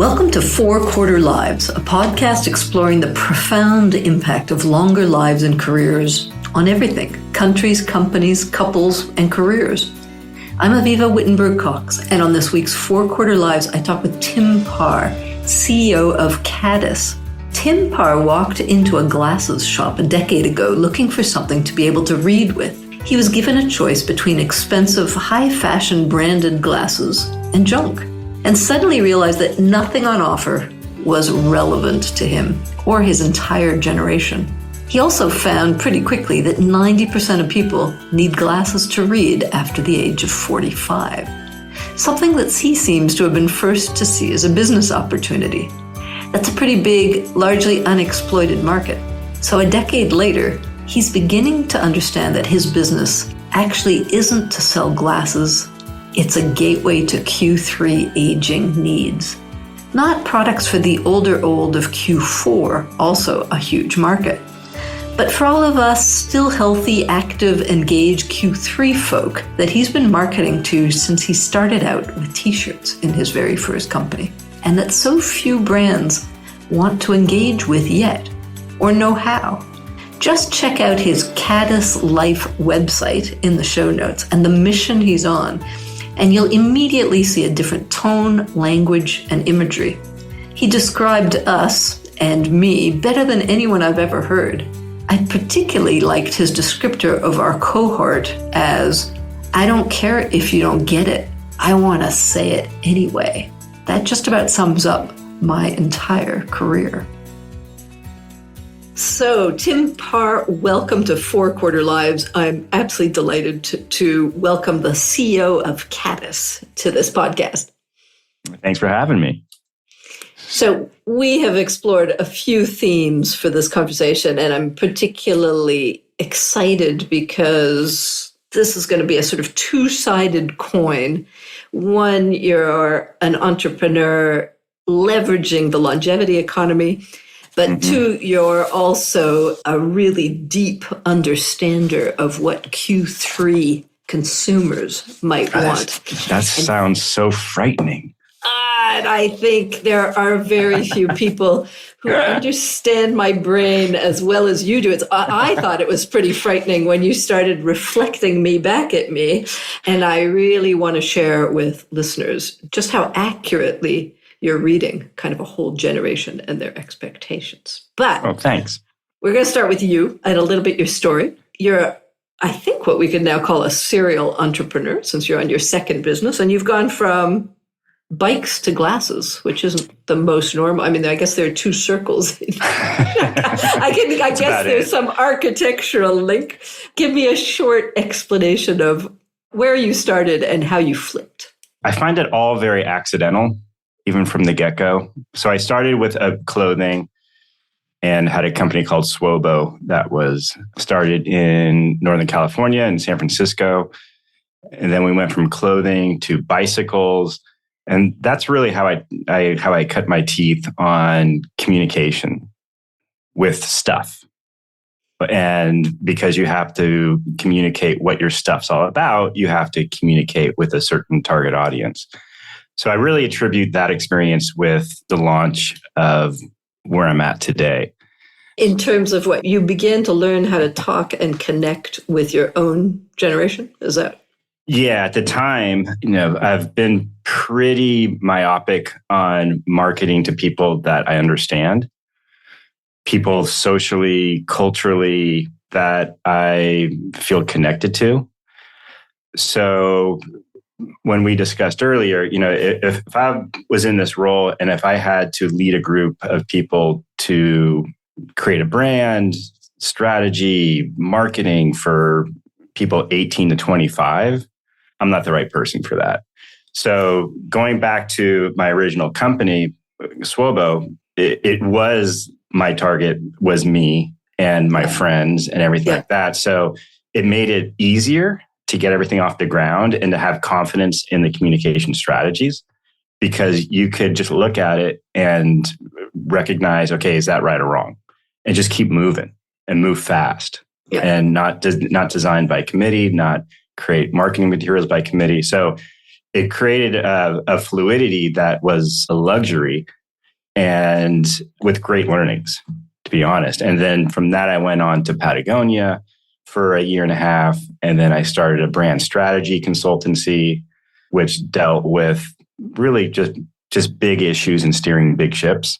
Welcome to 4 Quarter Lives, a podcast exploring the profound impact of longer lives and careers on everything: countries, companies, couples, and careers. I'm Avivah Wittenberg-Cox, and on this week's 4 Quarter Lives, I talk with Tim Parr, CEO of Caddis. Tim Parr walked into a glasses shop a decade ago looking for something to be able to read with. He was given a choice between expensive, high-fashion branded glasses and junk, and suddenly realized that nothing on offer was relevant to him or his entire generation. He also found pretty quickly that 90% of people need glasses to read after the age of 45, something that he seems to have been first to see as a business opportunity. That's a pretty big, largely unexploited market. So a decade later, he's beginning to understand that his business actually isn't to sell glasses. It's a gateway to Q3 aging needs. Not products for the older old of Q4, also a huge market, but for all of us still healthy, active, engaged Q3 folk that he's been marketing to since he started out with t-shirts in his very first company, and that so few brands want to engage with yet, or know how. Just check out his Caddis Life website in the show notes and the mission he's on, and you'll immediately see a different tone, language, and imagery. He described us and me better than anyone I've ever heard. I particularly liked his descriptor of our cohort as, "I don't care if you don't get it. I want to say it anyway." That just about sums up my entire career. So, Tim Parr, welcome to 4 Quarter Lives. I'm absolutely delighted to welcome the CEO of Caddis to this podcast. Thanks for having me. So, we have explored a few themes for this conversation, and I'm particularly excited because this is going to be a sort of two-sided coin. One, you're an entrepreneur leveraging the longevity economy. But two, you're also a really deep understander of what Q3 consumers might want. That sounds so frightening. And I think there are very few people who understand my brain as well as you do. I thought it was pretty frightening when you started reflecting me back at me. And I really want to share with listeners just how accurately you're reading kind of a whole generation and their expectations. But thanks. We're going to start with you and a little bit your story. You're, I think, what we could now call a serial entrepreneur since you're on your second business, and you've gone from bikes to glasses, which isn't the most normal. I mean, I guess there are two circles. I guess there's some architectural link. Give me a short explanation of where you started and how you flipped. I find it all very accidental, even from the get-go. So I started with clothing and had a company called Swobo that was started in Northern California and San Francisco. And then we went from clothing to bicycles. And that's really how I cut my teeth on communication with stuff. And because you have to communicate what your stuff's all about, you have to communicate with a certain target audience. So I really attribute that experience with the launch of where I'm at today. In terms of what you began to learn how to talk and connect with your own generation, is that? Yeah, at the time, I've been pretty myopic on marketing to people that I understand, people socially, culturally that I feel connected to. So when we discussed earlier, if I was in this role and if I had to lead a group of people to create a brand, strategy, marketing for people 18 to 25, I'm not the right person for that. So going back to my original company, Swobo, it was my target was me and my friends and everything like that. So it made it easier to get everything off the ground and to have confidence in the communication strategies, because you could just look at it and recognize, okay, is that right or wrong? And just keep moving and move fast and not designed by committee, not create marketing materials by committee. So it created a fluidity that was a luxury and with great learnings, to be honest. And then from that, I went on to Patagonia for a year and a half. And then I started a brand strategy consultancy, which dealt with really just big issues and steering big ships.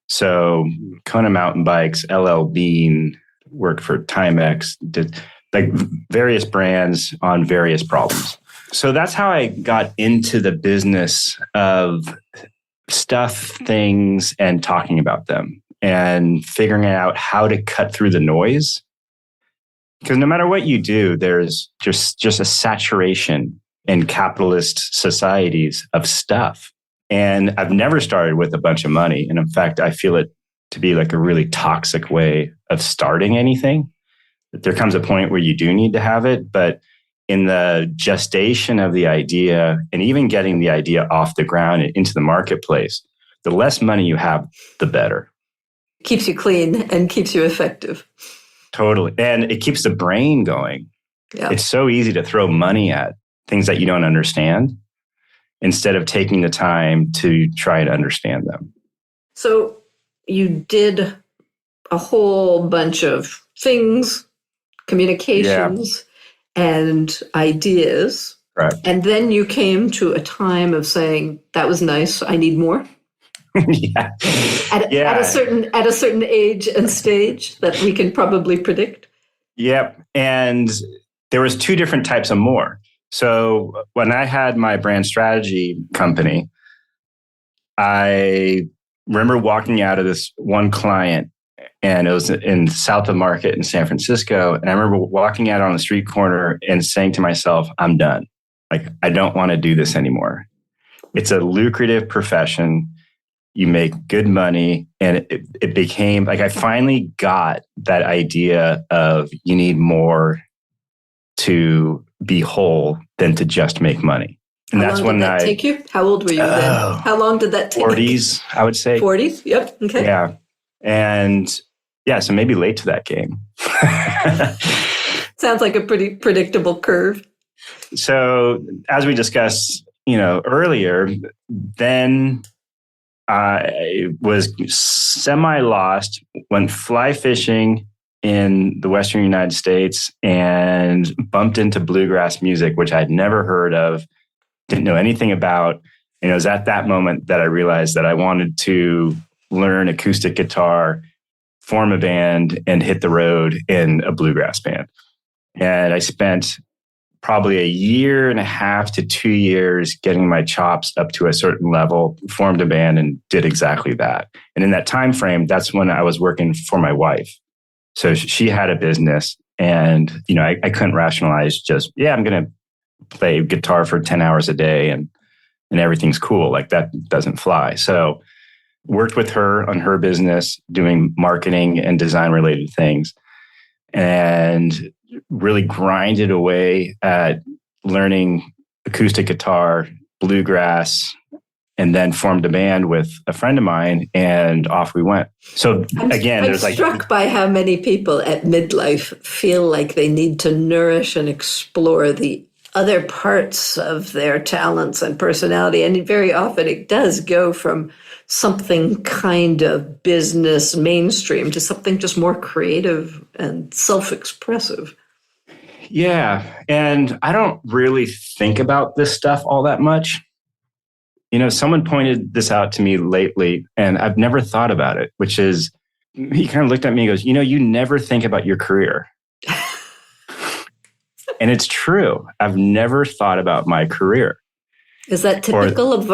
So Kona mountain bikes, L.L.Bean, worked for Timex, did like various brands on various problems. So that's how I got into the business of stuff, things, and talking about them and figuring out how to cut through the noise. Because no matter what you do, there's just a saturation in capitalist societies of stuff. And I've never started with a bunch of money. And in fact, I feel it to be like a really toxic way of starting anything. There comes a point where you do need to have it, but in the gestation of the idea and even getting the idea off the ground and into the marketplace, the less money you have, the better. Keeps you clean and keeps you effective. Totally. And it keeps the brain going. Yeah. It's so easy to throw money at things that you don't understand instead of taking the time to try and understand them. So you did a whole bunch of things, communications, and ideas. Right. And then you came to a time of saying, that was nice, I need more. Yeah. At a certain age and stage that we can probably predict. Yep. And there was two different types of more. So when I had my brand strategy company, I remember walking out of this one client, and it was in South of Market in San Francisco. And I remember walking out on the street corner and saying to myself, I'm done. Like, I don't want to do this anymore. It's a lucrative profession. You make good money. And it became like, I finally got that idea of you need more to be whole than to just make money. And How long did that take you? How old were you then? How long did that take? 40s, I would say. 40s? Yep. Okay. Yeah. And yeah, so maybe late to that game. Sounds like a pretty predictable curve. So as we discussed, earlier, then I was semi-lost, went fly fishing in the Western United States and bumped into bluegrass music, which I'd never heard of, didn't know anything about. And it was at that moment that I realized that I wanted to learn acoustic guitar, form a band, and hit the road in a bluegrass band. And I spent probably a year and a half to 2 years getting my chops up to a certain level, formed a band, and did exactly that. And in that time frame, that's when I was working for my wife. So she had a business, and I couldn't rationalize just, I'm going to play guitar for 10 hours a day and everything's cool. Like, that doesn't fly. So worked with her on her business, doing marketing and design related things, and really grinded away at learning acoustic guitar, bluegrass, and then formed a band with a friend of mine, and off we went. So again, I'm struck by how many people at midlife feel like they need to nourish and explore the other parts of their talents and personality. And very often it does go from something kind of business mainstream to something just more creative and self-expressive. Yeah. And I don't really think about this stuff all that much. Someone pointed this out to me lately, and I've never thought about it, which is, he kind of looked at me and goes, you never think about your career. And it's true. I've never thought about my career. Is that typical of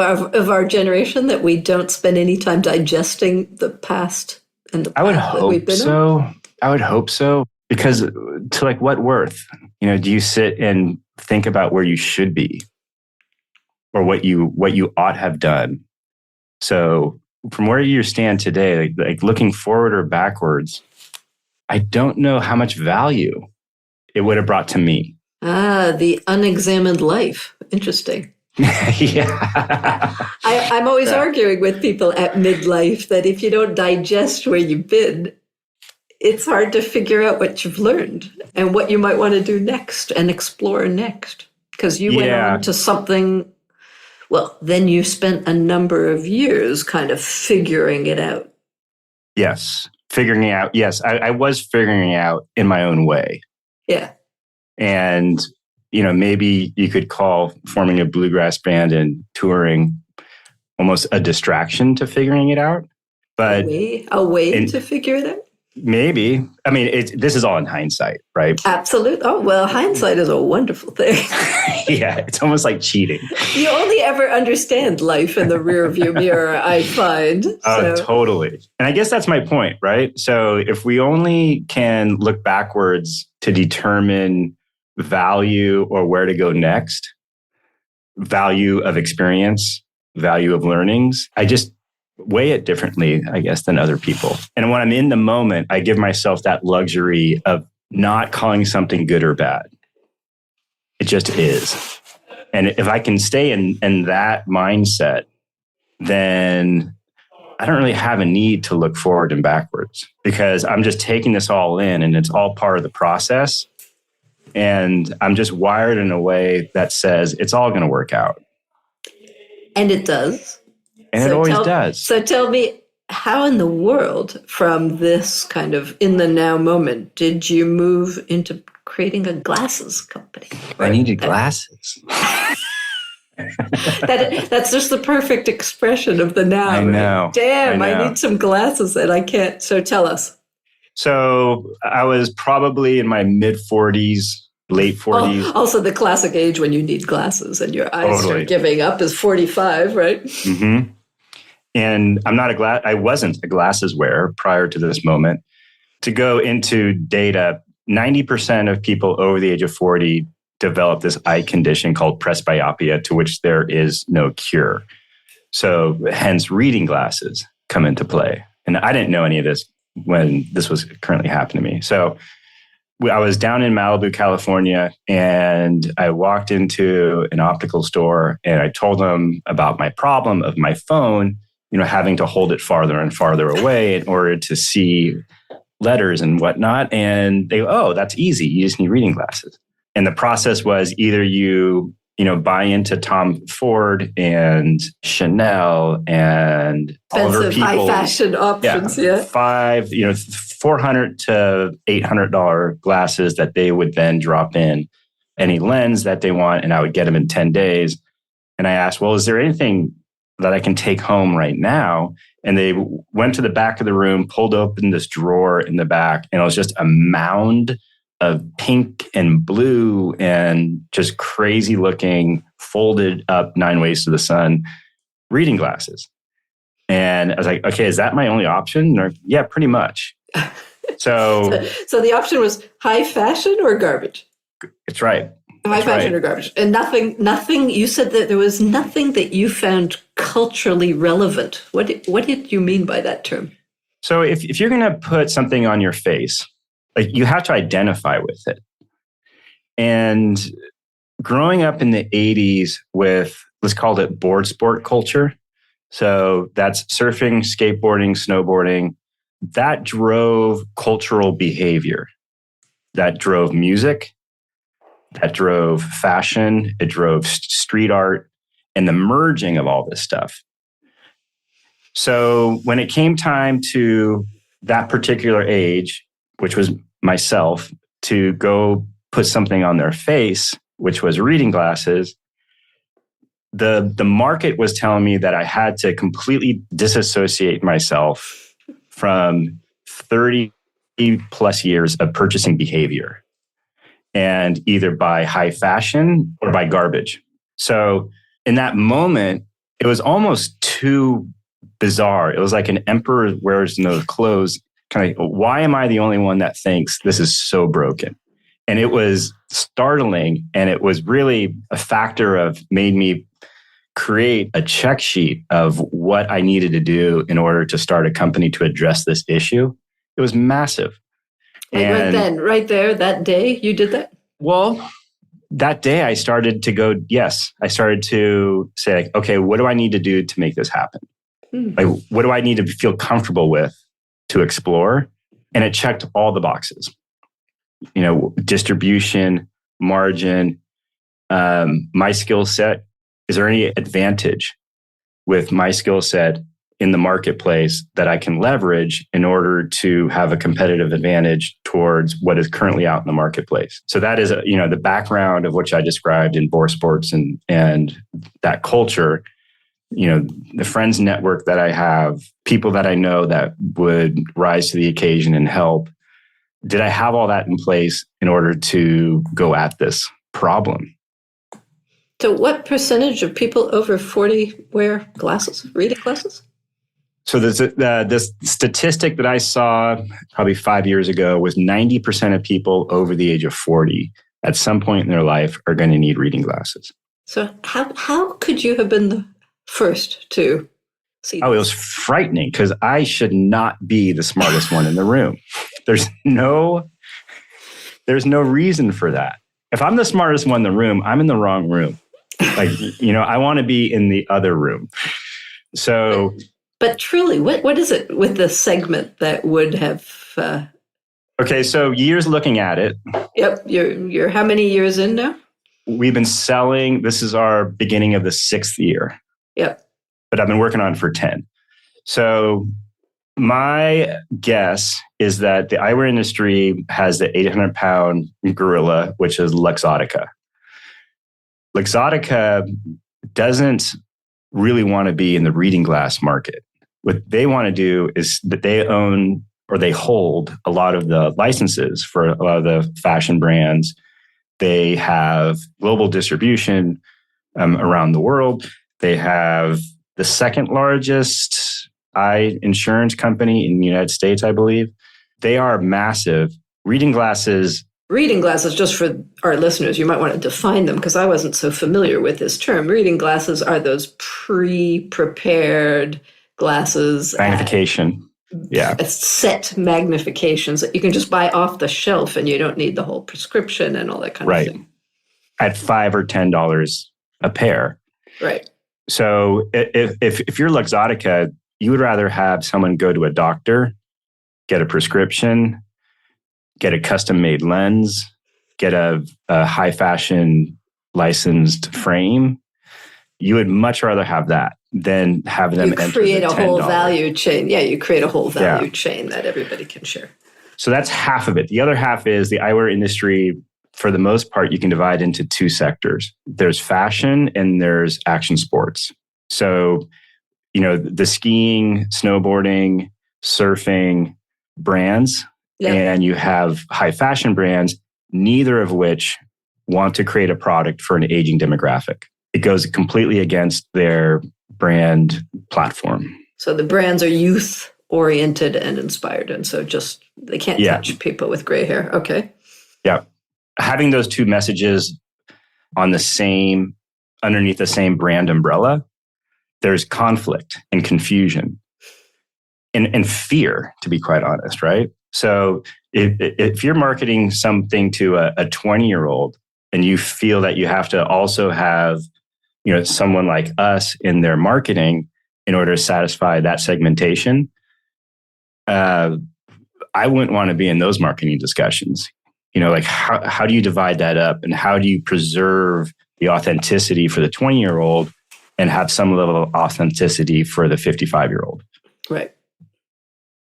our generation, that we don't spend any time digesting the past and the path that we've been on? I would hope so. Because to like what worth? Do you sit and think about where you should be or what you ought have done? So from where you stand today, like looking forward or backwards, I don't know how much value it would have brought to me. The unexamined life. Interesting. Yeah. I'm always arguing with people at midlife that if you don't digest where you've been, it's hard to figure out what you've learned and what you might want to do next and explore next. Because you went on to something Well, then you spent a number of years kind of figuring it out. Yes. Figuring it out. Yes. I was figuring it out in my own way. Yeah. And, maybe you could call forming a bluegrass band and touring almost a distraction to figuring it out. But a way to figure it out? Maybe. I mean, this is all in hindsight, right? Absolutely. Oh, well, hindsight is a wonderful thing. Yeah, it's almost like cheating. You only ever understand life in the rearview mirror, I find. Oh, totally. And I guess that's my point, right? So if we only can look backwards to determine value or where to go next, value of experience, value of learnings, I just weigh it differently, I guess, than other people. And when I'm in the moment, I give myself that luxury of not calling something good or bad. It just is. And if I can stay in that mindset, then I don't really have a need to look forward and backwards because I'm just taking this all in and it's all part of the process. And I'm just wired in a way that says it's all going to work out. And it does. And it always does. So tell me, how in the world from this kind of in the now moment did you move into creating a glasses company? I needed glasses. That's just the perfect expression of the now. I know. Right? Damn, I need some glasses and I can't. So tell us. So I was probably in my mid 40s, late 40s. Also the classic age when you need glasses and your eyes start giving up is 45, right? Mm-hmm. And I wasn't a glasses wearer prior to this moment. To go into data, 90% of people over the age of 40 develop this eye condition called presbyopia, to which there is no cure. So hence reading glasses come into play. And I didn't know any of this when this was currently happening to me. So I was down in Malibu, California, and I walked into an optical store and I told them about my problem of my phone, having to hold it farther and farther away in order to see letters and whatnot. And they go, oh, that's easy. You just need reading glasses. And the process was either you buy into Tom Ford and Chanel and expensive, other people, high fashion options. Yeah. $400 to $800 glasses that they would then drop in any lens that they want. And I would get them in 10 days. And I asked, well, is there anything that I can take home right now? And they went to the back of the room, pulled open this drawer in the back, and it was just a mound of pink and blue and just crazy looking, folded up 9 ways to the sun reading glasses. And I was like, okay, is that my only option? Or, yeah, pretty much. So the option was high fashion or garbage? It's right. High fashion or garbage. And nothing, you said that there was nothing that you found culturally relevant. What did you mean by that term? So if you're going to put something on your face, like you have to identify with it. And growing up in the 80s with, let's call it board sport culture. So that's surfing, skateboarding, snowboarding. That drove cultural behavior. That drove music. That drove fashion. It drove street art and the merging of all this stuff. So when it came time to that particular age, which was myself, to go put something on their face, which was reading glasses, the market was telling me that I had to completely disassociate myself from 30 plus years of purchasing behavior and either buy high fashion or buy garbage. So in that moment, it was almost too bizarre. It was like an emperor wears no clothes. Kind of, why am I the only one that thinks this is so broken? And it was startling. And it was really a factor of made me create a check sheet of what I needed to do in order to start a company to address this issue. It was massive. And right there, that day, you did that? Well, that day I started to go, yes. I started to say, like, okay, what do I need to do to make this happen? Like, what do I need to feel comfortable with to explore? And it checked all the boxes. Distribution, margin. My skill set is there any advantage with my skill set in the marketplace that I can leverage in order to have a competitive advantage towards what is currently out in the marketplace? So that is, the background of which I described in Boar Sports and that culture, the friends network that I have, people that I know that would rise to the occasion and help. Did I have all that in place in order to go at this problem? So what percentage of people over 40 wear glasses, reading glasses? So this statistic that I saw probably 5 years ago was 90% of people over the age of 40 at some point in their life are going to need reading glasses. So how could you have been the first to see this? Oh, it was frightening because I should not be the smartest one in the room. There's no reason for that. If I'm the smartest one in the room, I'm in the wrong room. I want to be in the other room. So... But truly, what is it with the segment that would have... Okay, so years looking at it. Yep, you're how many years in now? We've been selling, this is our beginning of the 6th year. Yep. But I've been working on it for 10. So my guess is that the eyewear industry has the 800-pound gorilla, which is Luxottica. Luxottica doesn't really want to be in the reading glass market. What they want to do is that they own or they hold a lot of the licenses for a lot of the fashion brands. They have global distribution around the world. They have the second largest eye insurance company in the United States, I believe. They are massive. Reading glasses, just for our listeners, you might want to define them because I wasn't so familiar with this term. Reading glasses are those pre-prepared glasses. Magnification. Set magnifications that you can just buy off the shelf and you don't need the whole prescription and all that kind of thing. At $5 or $10 a pair. Right. So if you're Luxottica, you would rather have someone go to a doctor, get a prescription, get a custom-made lens, get a high fashion licensed frame. You would much rather have that than have them enter create the a whole $10. value chain. Yeah, you create a whole value chain that everybody can share. So that's half of it. The other half is the eyewear industry. For the most part, you can divide into two sectors. There's fashion and there's action sports. So, the skiing, snowboarding, surfing brands, and you have high fashion brands, neither of which want to create a product for an aging demographic. It goes completely against their brand platform. So the brands are youth oriented and inspired. And so they can't touch people with gray hair. Okay. Yeah. Having those two messages underneath the same brand umbrella, there's conflict and confusion and fear, to be quite honest, right? So if you're marketing something to a 20-year-old and you feel that you have to also have someone like us in their marketing in order to satisfy that segmentation, I wouldn't want to be in those marketing discussions. How do you divide that up and how do you preserve the authenticity for the 20-year-old and have some level of authenticity for the 55-year-old? Right.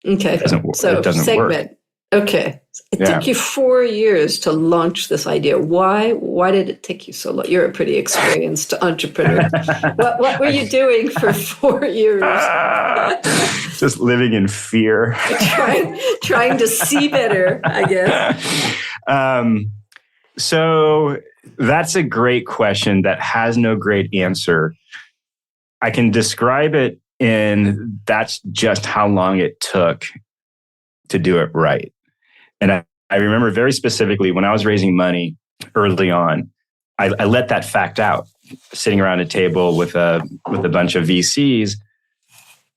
Okay. It doesn't segment. work. Okay. It took you 4 years to launch this idea. Why did it take you so long? You're a pretty experienced entrepreneur. What were you doing for 4 years? Just living in fear. trying to see better, I guess. So that's a great question that has no great answer. I can describe it in that's just how long it took to do it right. And I remember very specifically when I was raising money early on, I let that fact out, sitting around a table with a bunch of VCs.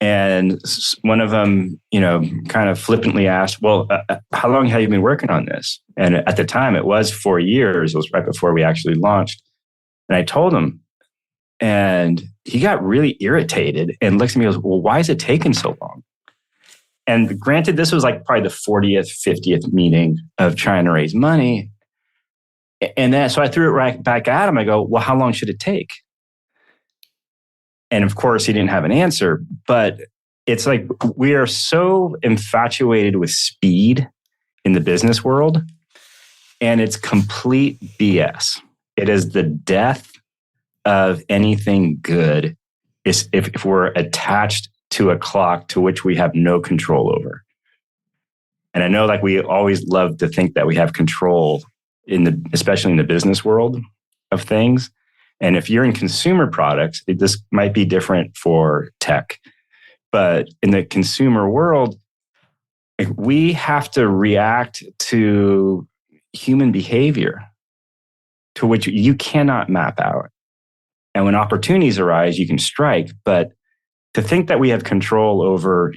And one of them, kind of flippantly asked, well, how long have you been working on this? And at the time it was 4 years. It was right before we actually launched. And I told him, and he got really irritated and looks at me and goes, well, why is it taking so long? And granted, this was like probably the 40th, 50th meeting of trying to raise money. And then, so I threw it right back at him. I go, well, how long should it take? And of course, he didn't have an answer. But it's like we are so infatuated with speed in the business world, and it's complete BS. It is the death of anything good is if we're attached to a clock to which we have no control over. And I know, like, we always love to think that we have control especially in the business world of things. And if you're in consumer products, this might be different for tech. But in the consumer world, we have to react to human behavior to which you cannot map out. And when opportunities arise, you can strike. But to think that we have control over,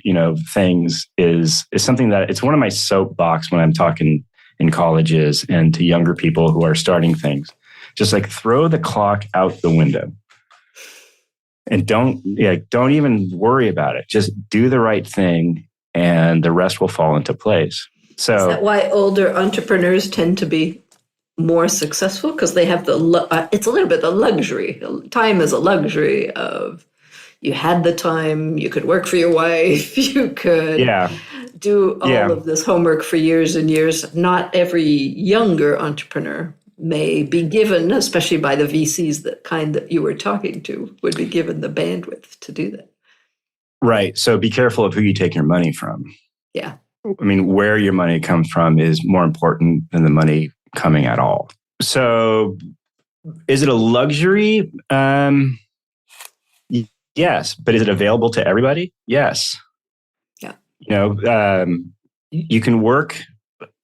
things is something that it's one of my soapbox when I'm talking in colleges and to younger people who are starting things. Just like throw the clock out the window and don't even worry about it. Just do the right thing and the rest will fall into place. So is that why older entrepreneurs tend to be more successful? Because they have it's a little bit the luxury. Time is a luxury of you had the time, you could work for your wife, you could do all of this homework for years and years. Not every younger entrepreneur may be given, especially by the VCs, the kind that you were talking to, would be given the bandwidth to do that. Right. So be careful of who you take your money from. Yeah. I mean, where your money comes from is more important than the money coming at all. So is it a luxury? Yes. But is it available to everybody? Yes. Yeah. You can work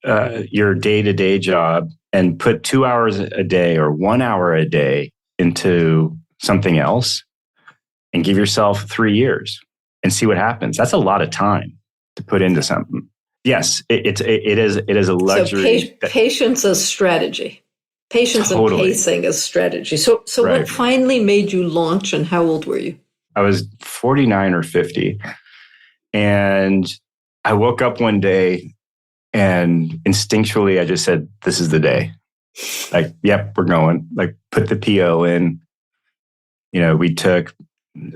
your day-to-day job and put 2 hours a day or 1 hour a day into something else and give yourself 3 years and see what happens. That's a lot of time to put into something. Yes, it is a luxury. So patience as strategy. Patience and pacing as strategy. So right. What finally made you launch, and how old were you? I was 49 or 50. And I woke up one day and instinctually I just said, this is the day. Like, yep, we're going. Like, put the PO in. We took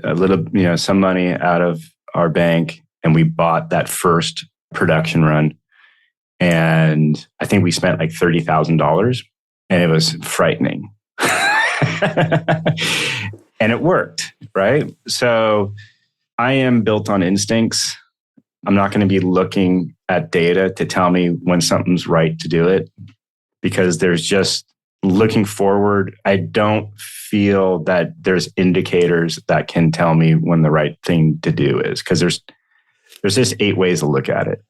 a little, some money out of our bank and we bought that first production run. And I think we spent like $30,000 and it was frightening. And it worked, right? So I am built on instincts. I'm not going to be looking at data to tell me when something's right to do it, because there's just looking forward. I don't feel that there's indicators that can tell me when the right thing to do is, because there's just 8 ways to look at it.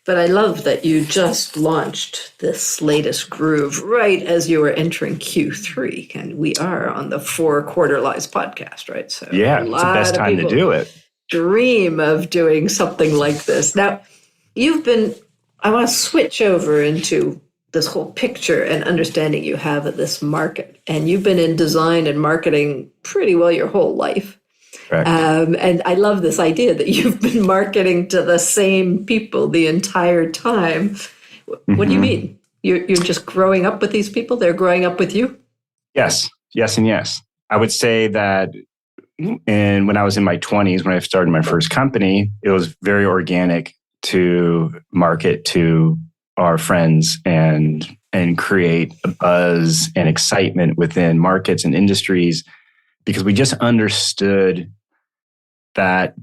But I love that you just launched this latest groove right as you were entering Q3. And we are on the 4 Quarter Lives podcast, right? So yeah, it's the best time to do it. Dream of doing something like this. Now, I want to switch over into this whole picture and understanding you have of this market. And you've been in design and marketing pretty well your whole life. And I love this idea that you've been marketing to the same people the entire time. What do you mean? You're just growing up with these people? They're growing up with you? Yes, and yes. I would say that when I was in my 20s, when I started my first company, it was very organic to market to our friends and create a buzz and excitement within markets and industries, because we just understood that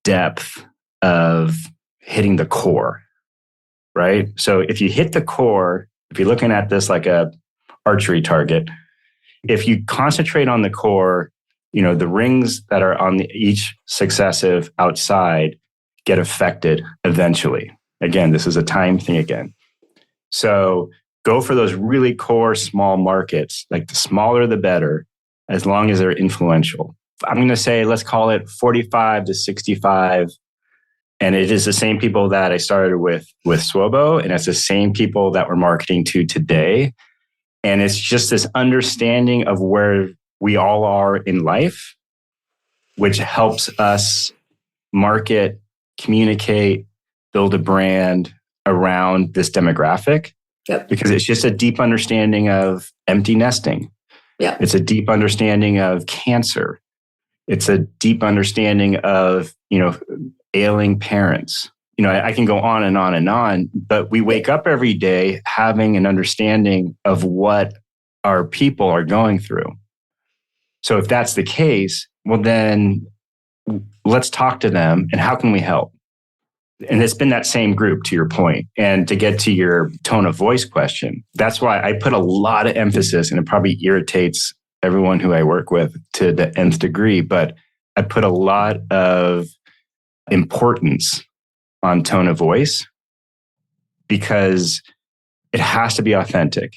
depth of hitting the core, right? So if you hit the core, if you're looking at this like a archery target, if you concentrate on the core, the rings that are on each successive outside get affected eventually. Again, this is a time thing again. So go for those really core small markets, like the smaller the better, as long as they're influential. I'm going to say, let's call it 45 to 65. And it is the same people that I started with Swobo. And it's the same people that we're marketing to today. And it's just this understanding of where we all are in life, which helps us market, communicate, build a brand around this demographic. Yep. Because it's just a deep understanding of empty nesting. Yeah. It's a deep understanding of cancer. It's a deep understanding of, ailing parents. I can go on and on and on, but we wake up every day having an understanding of what our people are going through. So if that's the case, well, then let's talk to them and how can we help? And it's been that same group, to your point. And to get to your tone of voice question, that's why I put a lot of emphasis, and it probably irritates everyone who I work with to the nth degree, but I put a lot of importance on tone of voice because it has to be authentic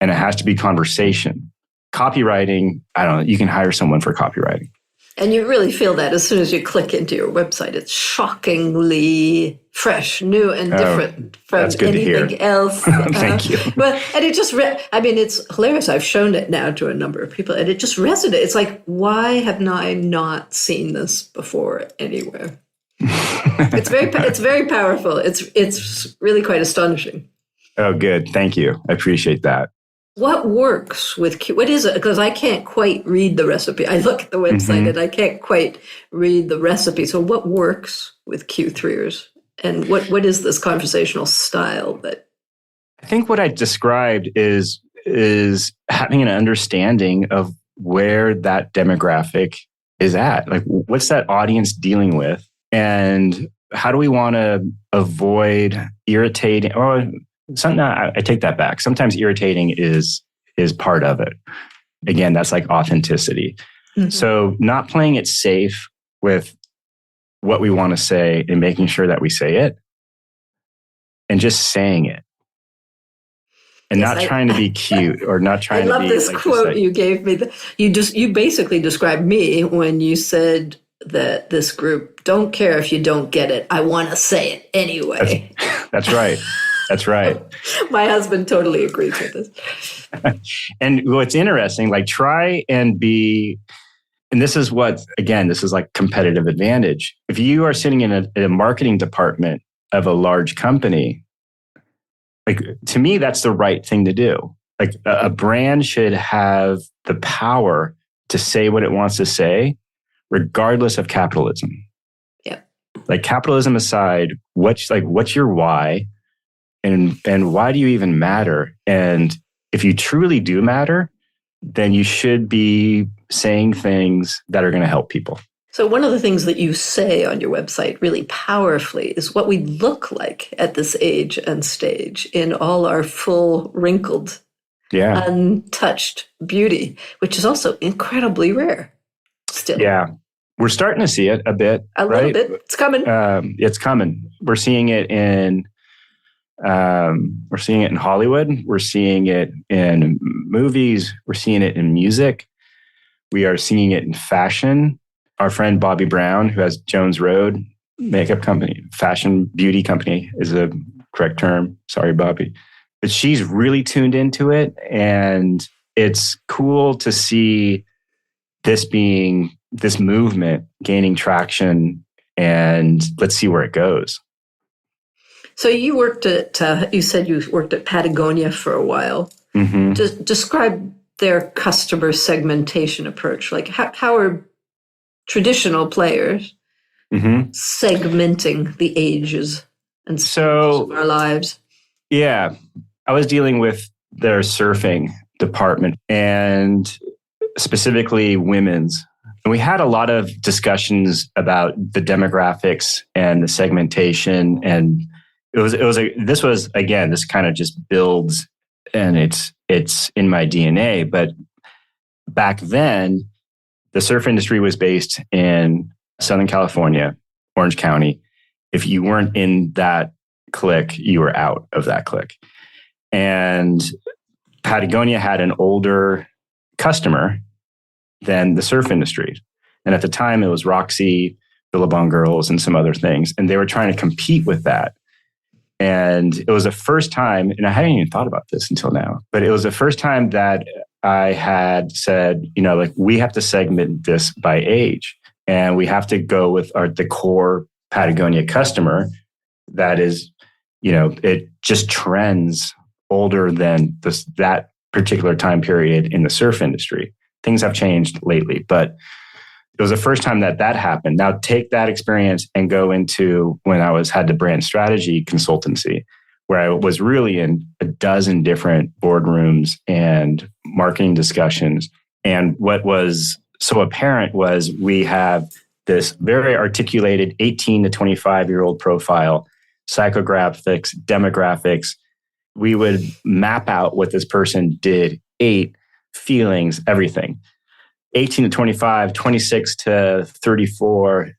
and it has to be conversation. Copywriting, I don't know, you can hire someone for copywriting. And you really feel that as soon as you click into your website. It's shockingly fresh, new, and different from anything else. Thank you. Well, and it just, it's hilarious. I've shown it now to a number of people, and it just resonates. It's like, why have I not seen this before anywhere? It's very powerful. It's really quite astonishing. Oh, good. Thank you. I appreciate that. What works with Q? What is it? Because I can't quite read the recipe. I look at the website and I can't quite read the recipe. So what works with Q3ers? And what is this conversational style that? I think what I described is having an understanding of where that demographic is at. Like, what's that audience dealing with? And how do we want to avoid irritating or something? I take that back. Sometimes irritating is part of it. Again, that's like authenticity. Mm-hmm. So not playing it safe with what we want to say and making sure that we say it and just saying it. And not trying to be cute or not trying to be... I love this quote you gave me. You basically described me when you said that this group don't care if you don't get it. I want to say it anyway. That's right. That's right. My husband totally agrees with this. And what's interesting, like try and be, and this is like competitive advantage. If you are sitting in a marketing department of a large company, like to me, that's the right thing to do. Like a brand should have the power to say what it wants to say, regardless of capitalism. Yeah. Like capitalism aside, what's your why? And why do you even matter? And if you truly do matter, then you should be saying things that are going to help people. So one of the things that you say on your website really powerfully is what we look like at this age and stage in all our full, wrinkled, untouched beauty, which is also incredibly rare still. Yeah. We're starting to see it a bit. A little bit. It's coming. It's coming. We're seeing it in Hollywood. We're seeing it in movies. We're seeing it in music. We are seeing it in fashion. Our friend Bobby Brown, who has Jones Road makeup company, fashion beauty company is a correct term. Sorry, Bobby. But she's really tuned into it. And it's cool to see this movement gaining traction. And let's see where it goes. So you worked you said you worked at Patagonia for a while. Mm-hmm. Describe their customer segmentation approach. Like how are traditional players segmenting the ages and stages of our lives? Yeah, I was dealing with their surfing department and specifically women's. And we had a lot of discussions about the demographics and the segmentation. And this kind of just builds, and it's in my DNA. But back then, the surf industry was based in Southern California, Orange County. If you weren't in that clique, you were out of that clique. And Patagonia had an older customer than the surf industry. And at the time, it was Roxy, Billabong Girls, and some other things. And they were trying to compete with that. And it was the first time, and I hadn't even thought about this until now, but it was the first time that I had said, we have to segment this by age. And we have to go with the core Patagonia customer that is, it just trends older than that particular time period in the surf industry. Things have changed lately, but It was the first time that happened. Now take that experience and go into when I had the brand strategy consultancy, where I was really in a dozen different boardrooms and marketing discussions. And what was so apparent was we have this very articulated 18 to 25-year-old profile, psychographics, demographics. We would map out what this person did, ate, feelings, everything. 18 to 25, 26 to 34,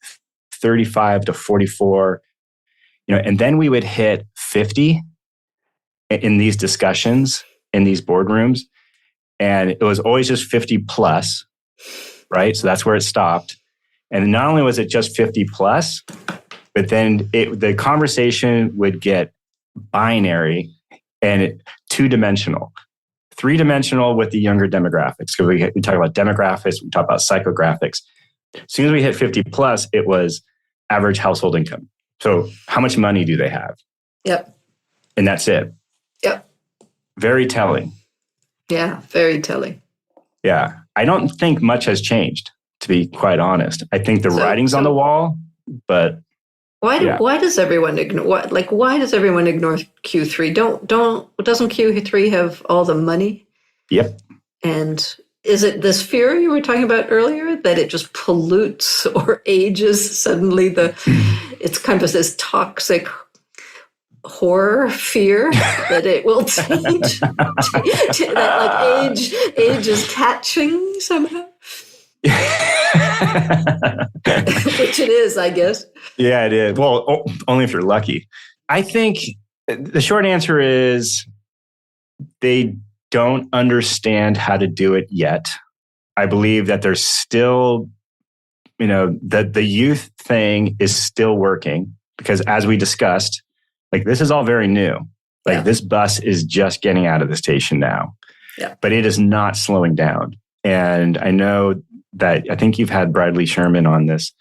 35 to 44, and then we would hit 50 in these discussions, in these boardrooms. And it was always just 50 plus, right? So that's where it stopped. And not only was it just 50 plus, but then the conversation would get binary and two-dimensional. Three-dimensional with the younger demographics. Because we talk about demographics, we talk about psychographics. As soon as we hit 50 plus, it was average household income. So how much money do they have? Yep. And that's it. Yep. Very telling. Yeah, very telling. Yeah. I don't think much has changed, to be quite honest. I think the writing's on the wall, but why does everyone ignore why does everyone ignore Q3? Doesn't Q3 have all the money? Yep. And is it this fear you were talking about earlier that it just pollutes or ages suddenly it's kind of this toxic horror fear that it will change that age is catching somehow? Which it is, I guess. Yeah, it is. Well, only if you're lucky. I think the short answer is they don't understand how to do it yet. I believe that there's still, that the youth thing is still working because as we discussed, this is all very new. This bus is just getting out of the station now, but it is not slowing down. And I know that I think you've had Bradley Sherman on this.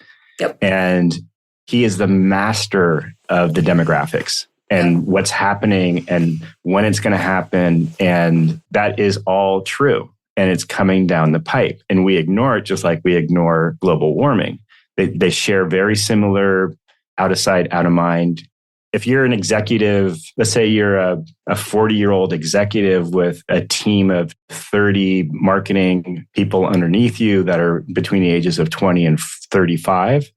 Yep. And he is the master of the demographics and what's happening and when it's going to happen. And that is all true. And it's coming down the pipe. And we ignore it just like we ignore global warming. They share very similar out of sight, out of mind. If you're an executive, let's say you're a 40-year-old executive with a team of 30 marketing people underneath you that are between the ages of 20 and 35,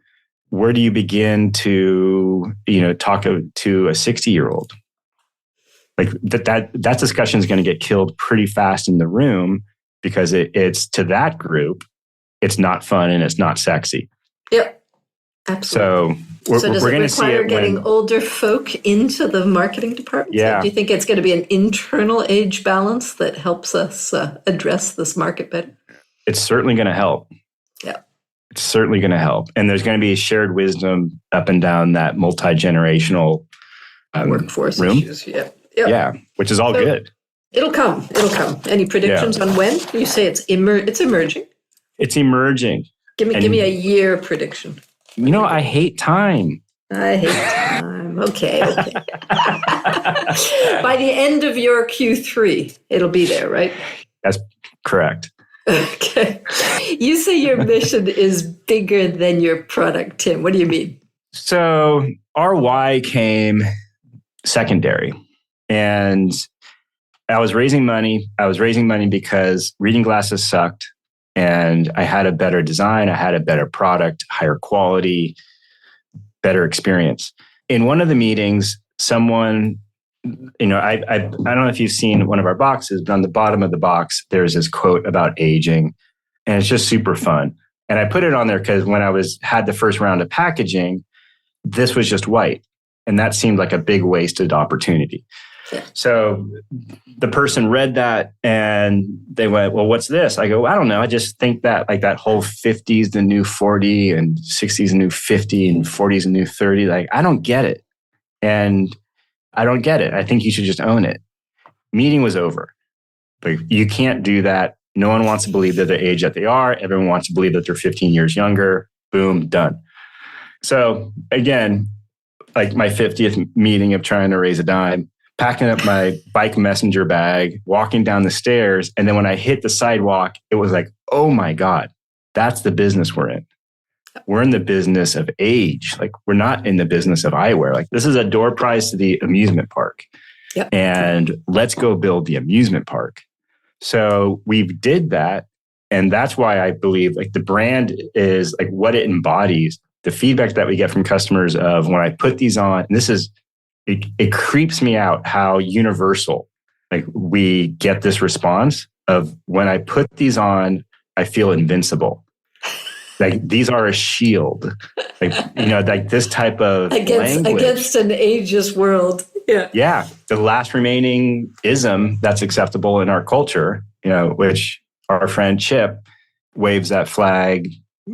where do you begin to, talk to a 60-year-old? That discussion is going to get killed pretty fast in the room because it's to that group, it's not fun and it's not sexy. Yep, absolutely. So does we're it going to see require it getting older folk into the marketing department? Yeah. Do you think it's going to be an internal age balance that helps us address this market better? It's certainly going to help. Yeah. It's certainly going to help. And there's going to be a shared wisdom up and down that multi-generational workforce room. Issues. Yeah. Yeah, which is all good. It'll come. Any predictions on when? You say it's emerging. It's emerging. Give me a year prediction. I hate time. I hate time. Okay. By the end of your Q3, it'll be there, right? That's correct. Okay. You say your mission is bigger than your product, Tim. What do you mean? So our why came secondary. And I was raising money. I was raising money because reading glasses sucked. And I had a better design, I had a better product, higher quality, better experience. In one of the meetings, someone, I don't know if you've seen one of our boxes, but on the bottom of the box, there's this quote about aging, and it's just super fun. And I put it on there because when I had the first round of packaging, this was just white, and that seemed like a big wasted opportunity. So the person read that and they went, well, what's this? I go, I don't know. I just think that that whole 50s, the new 40 and 60s, the new 50 and 40s, the new 30, I don't get it. And I don't get it. I think you should just own it. Meeting was over. But you can't do that. No one wants to believe that the age that they are. Everyone wants to believe that they're 15 years younger. Boom, done. So again, my 50th meeting of trying to raise a dime, packing up my bike messenger bag, walking down the stairs. And then when I hit the sidewalk, it was oh my God, That's the business we're in. We're in the business of age. Like, we're not in the business of eyewear. Like, this is a door prize to the amusement park. Yep. And let's go build the amusement park. So we did that. And that's why I believe like the brand is like what it embodies. The feedback that we get from customers of when I put these on, and it creeps me out how universal, like we get this response of when I put these on, I feel invincible. Like these are a shield, like, like this type of against an ageist world. Yeah. Yeah. The last remaining ism that's acceptable in our culture, which our friend Chip waves that flag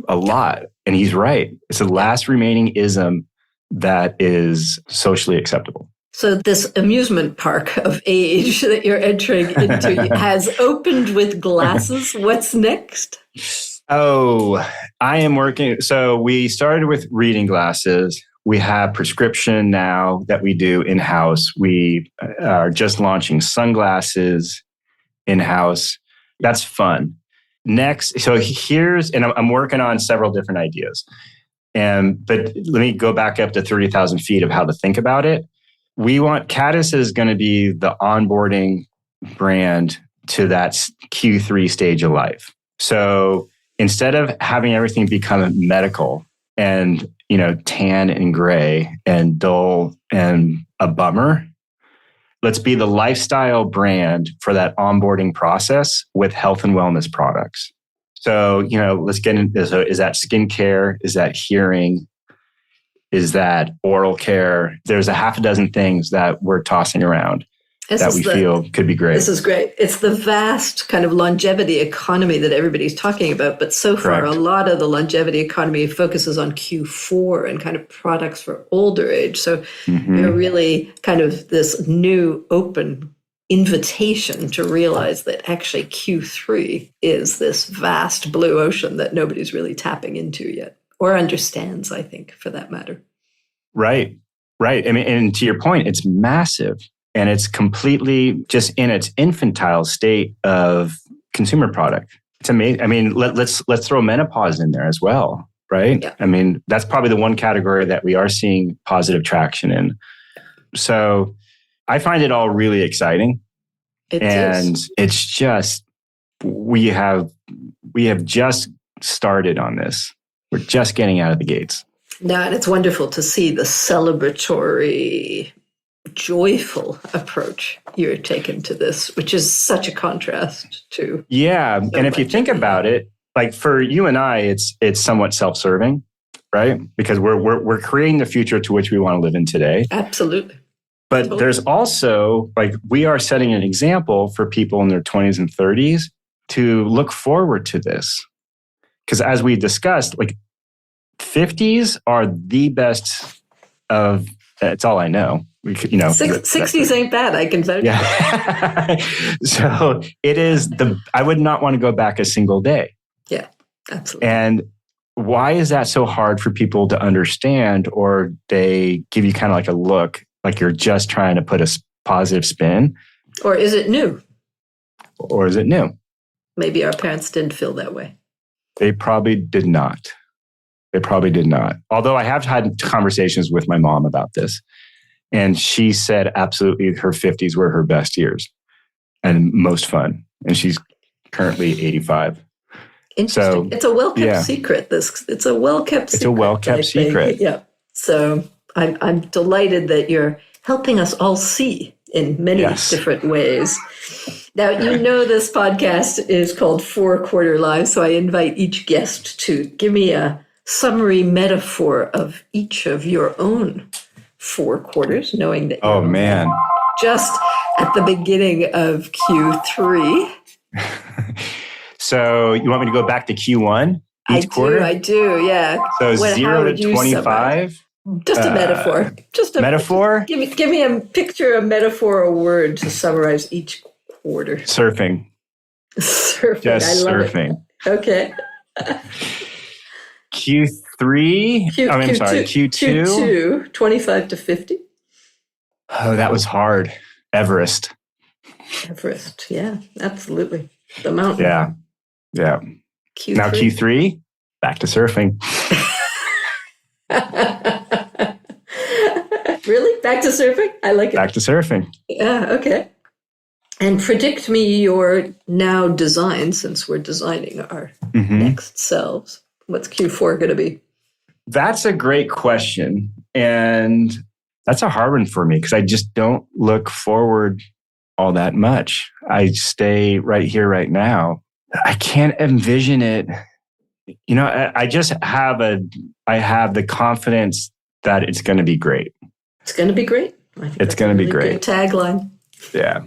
a lot. And he's right. It's the last remaining ism that is socially acceptable. So this amusement park of age that you're entering into has opened with glasses. What's next? Oh, I am working. So we started with reading glasses. We have prescription now that we do in-house. We are just launching sunglasses in-house. That's fun. Next, so and I'm working on several different ideas. But let me go back up to 30,000 feet of how to think about it. Caddis is going to be the onboarding brand to that Q3 stage of life. So instead of having everything become medical and, tan and gray and dull and a bummer, let's be the lifestyle brand for that onboarding process with health and wellness products. So, let's get into, so is that skincare? Is that hearing? Is that oral care? There's a half a dozen things that we're tossing around that we feel could be great. This is great. It's the vast kind of longevity economy that everybody's talking about. But so far, a lot of the longevity economy focuses on Q4 and kind of products for older age. So you're really kind of this new open invitation to realize that actually Q3 is this vast blue ocean that nobody's really tapping into yet, or understands, I think, for that matter. Right. I mean, and to your point, it's massive. And it's completely just in its infantile state of consumer product. It's amazing. I mean, let's throw menopause in there as well, right? Yeah. I mean, that's probably the one category that we are seeing positive traction in. So I find it all really exciting. It's just we have just started on this. We're just getting out of the gates. Now, and it's wonderful to see the celebratory, joyful approach you're taking to this, which is such a contrast to. Yeah. And if you think about it, like for you and I, it's somewhat self-serving, right? Because we're creating the future to which we want to live in today. Absolutely. But there's also, like, we are setting an example for people in their 20s and 30s to look forward to this. Because as we discussed, like 50s are the best of, that's all I know. 60s ain't bad, I can tell you. Yeah. So it is I would not want to go back a single day. Yeah, absolutely. And why is that so hard for people to understand, or they give you kind of like a look, like you're just trying to put a positive spin? Or is it new? Maybe our parents didn't feel that way. They probably did not. Although I have had conversations with my mom about this. And she said absolutely her 50s were her best years and most fun. And she's currently 85. Interesting. So, it's a well-kept secret. It's a well-kept secret. It's a well-kept secret. Yeah. So I'm delighted that you're helping us all see in many different ways. Now, this podcast is called 4 Quarter Lives. So I invite each guest to give me a summary metaphor of each of your own 4 quarters, knowing that you're just at the beginning of Q3. So you want me to go back to Q1 each quarter? I do, yeah. So 0 to 25? Just a metaphor. Metaphor? Give me a picture, a metaphor, a word to summarize each quarter. Surfing. Just I love surfing. It. Okay. Q3? Q2. Q2, 25 to 50. Oh, that was hard. Everest, yeah, absolutely. The mountain. Yeah. Q3. Now Q3, back to surfing. Really? Back to surfing? I like it. Back to surfing. Yeah, okay. And predict me your now design, since we're designing our next selves. What's Q4 going to be? That's a great question. And that's a hard one for me because I just don't look forward all that much. I stay right here, right now. I can't envision it. You know, I have the confidence that it's going to be great. It's going to be great. I think it's going to be great. Good tagline. Yeah.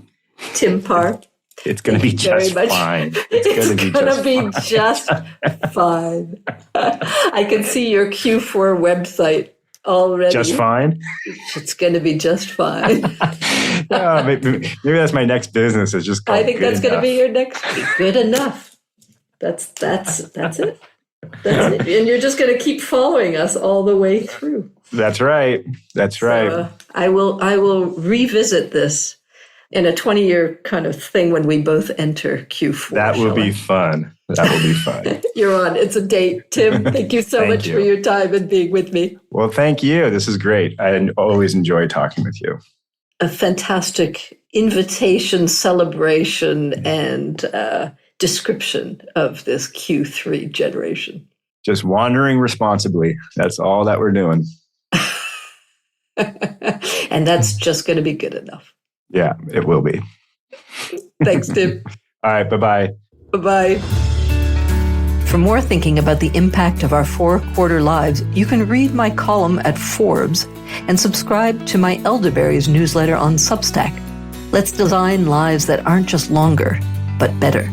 Tim Parr. It's going to be just fine. It's going to be just fine. I can see your Q4 website already. Just fine? It's going to be just fine. Maybe that's my next business. Is just I think that's going to be your next. Good enough. That's it. That's it. And you're just going to keep following us all the way through. That's right. That's right. So, I will revisit this in a 20-year kind of thing when we both enter Q4. That will be fun. That will be fun. You're on. It's a date. Tim, thank you so much for your time and being with me. Well, thank you. This is great. I always enjoy talking with you. A fantastic invitation, celebration, and description of this Q3 generation. Just wandering responsibly. That's all that we're doing. And that's just going to be good enough. Yeah, it will be. Thanks, Tim. All right, bye-bye. Bye-bye. For more thinking about the impact of our 4-quarter lives, you can read my column at Forbes and subscribe to my Elderberries newsletter on Substack. Let's design lives that aren't just longer, but better.